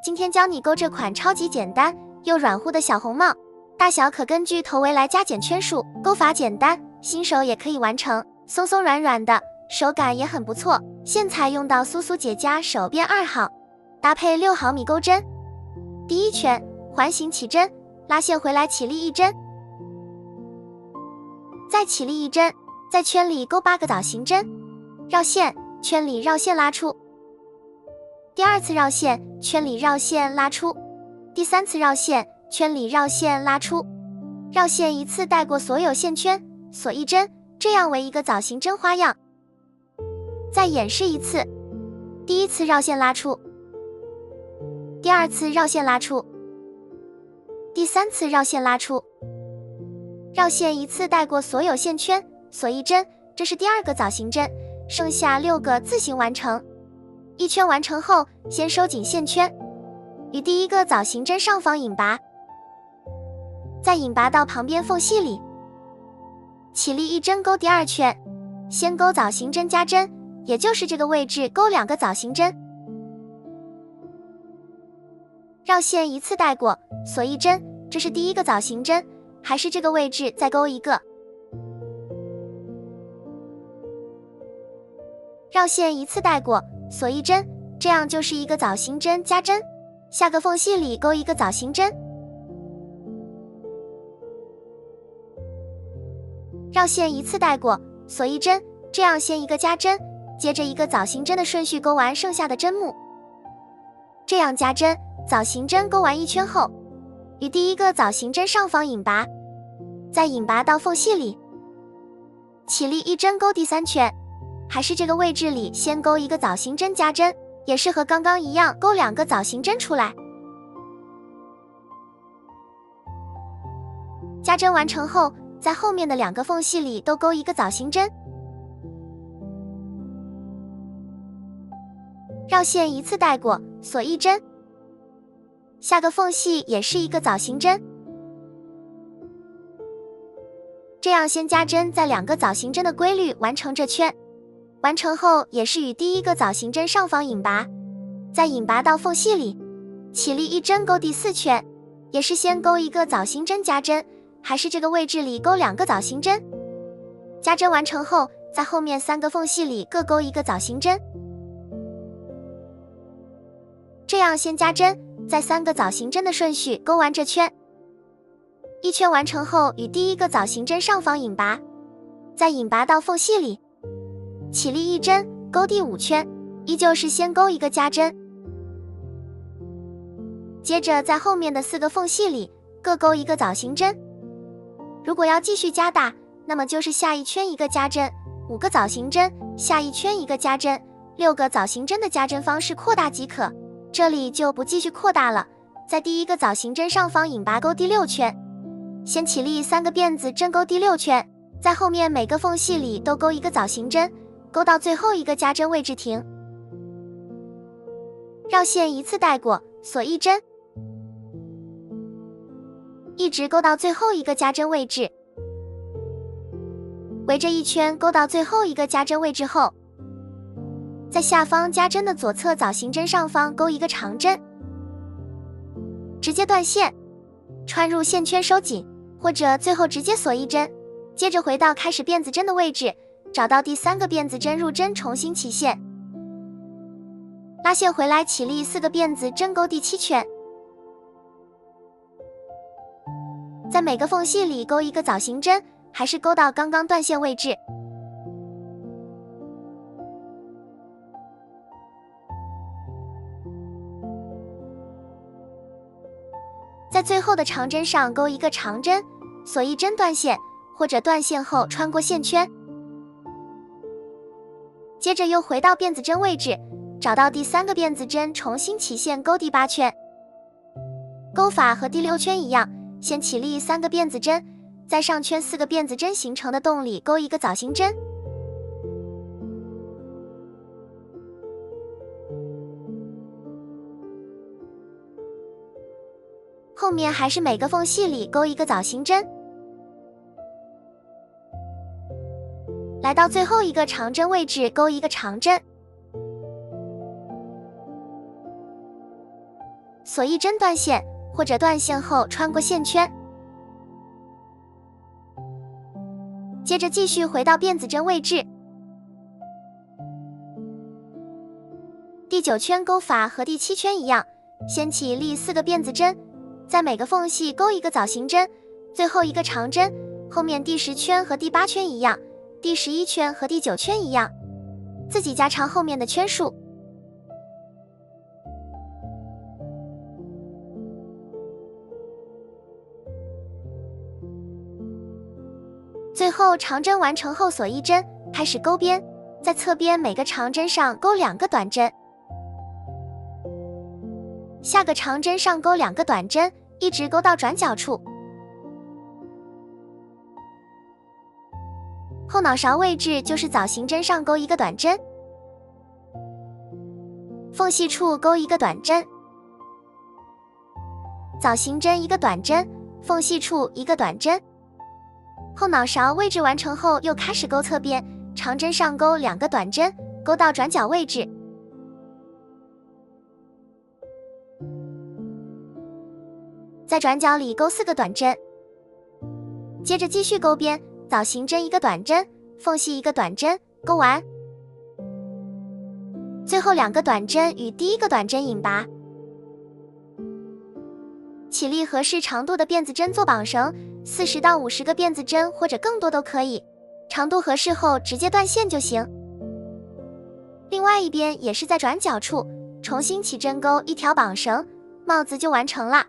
今天教你勾这款超级简单又软乎的小红帽，大小可根据头围来加减圈数，勾法简单，新手也可以完成，松松软软的，手感也很不错。线材用到苏苏姐家手编2号，搭配6毫米钩针。第一圈环形起针，拉线回来起立1针，再起立1针，在圈里勾8个枣形针，绕线，圈里绕线拉出。第二次绕线，圈里绕线拉出。第三次绕线，圈里绕线拉出。绕线一次带过所有线圈，锁1针，这样为一个枣形针花样。再演示一次，第一次绕线拉出，第二次绕线拉出，第三次绕线拉出。绕线一次带过所有线圈，锁1针，这是第2个枣形针，剩下6个自行完成。一圈完成后，先收紧线圈，与第1个枣形针上方引拔，再引拔到旁边缝隙里，起立1针勾第2圈，先勾枣形针加针，也就是这个位置勾2个枣形针，绕线一次带过，锁1针，这是第1个枣形针，还是这个位置再勾1个，绕线一次带过，锁1针，这样就是一个枣形针加针，下个缝隙里勾1个枣形针，绕线一次带过，锁1针，这样先1个加针，接着1个枣形针的顺序勾完剩下的针目，这样加针，枣形针勾完1圈后，与第1个枣形针上方引拔，再引拔到缝隙里，起立1针勾第3圈，还是这个位置里先勾1个枣形针加针，也是和刚刚一样勾2个枣形针出来。加针完成后，在后面的2个缝隙里都勾1个枣形针，绕线一次带过，锁1针，下个缝隙也是1个枣形针，这样先加针，在2个枣形针的规律完成这圈。完成后也是与第1个枣形针上方引拔，再引拔到缝隙里，起立1针勾第4圈，也是先勾1个枣形针加针，还是这个位置里勾2个枣形针。加针完成后，在后面3个缝隙里各勾1个枣形针，这样先加针，在3个枣形针的顺序勾完这圈。一圈完成后，与第1个枣形针上方引拔，再引拔到缝隙里，起立1针勾第5圈，依旧是先勾1个加针，接着在后面的4个缝隙里各勾1个枣形针。如果要继续加大，那么就是下一圈1个加针，5个枣形针，下一圈1个加针，6个枣形针的加针方式扩大即可。这里就不继续扩大了，在第1个枣形针上方引拔勾第6圈，先起立3个辫子针勾第6圈，在后面每个缝隙里都勾1个枣形针，勾到最后1个加针位置停，绕线一次带过，锁1针，一直勾到最后1个加针位置，围着1圈勾到最后1个加针位置后，在下方加针的左侧枣形针上方勾1个长针，直接断线，穿入线圈收紧，或者最后直接锁1针，接着回到开始辫子针的位置，找到第3个辫子针入针，重新起线，拉线回来起立4个辫子针勾第7圈，在每个缝隙里勾1个枣形针，还是勾到刚刚断线位置。在最后的长针上勾1个长针，锁1针断线，或者断线后穿过线圈，接着又回到辫子针位置，找到第3个辫子针，重新起线勾第8圈。勾法和第6圈一样，先起立3个辫子针，在上圈4个辫子针形成的洞里勾1个枣形针，后面还是每个缝隙里勾1个枣形针，来到最后1个长针位置勾1个长针，锁一针断线，或者断线后穿过线圈。接着继续回到辫子针位置。第9圈钩法和第7圈一样，先起立4个辫子针，在每个缝隙钩一个枣形针，最后一个长针。后面第10圈和第8圈一样，第11圈和第9圈一样，自己加长后面的圈数。最后长针完成后锁一针，开始钩边，在侧边每个长针上钩2个短针，下个长针上钩2个短针，一直钩到转角处。后脑勺位置就是枣形针上钩1个短针，缝隙处钩1个短针，枣形针1个短针，缝隙处1个短针。后脑勺位置完成后，又开始钩侧边，长针上钩2个短针，钩到转角位置。在转角里钩4个短针，接着继续钩边，枣形针1个短针，缝隙1个短针，钩完。最后2个短针与第1个短针引拔。起立合适长度的辫子针做绑绳，40到50个辫子针或者更多都可以，长度合适后直接断线就行。另外一边也是在转角处重新起针钩1条绑绳，帽子就完成了。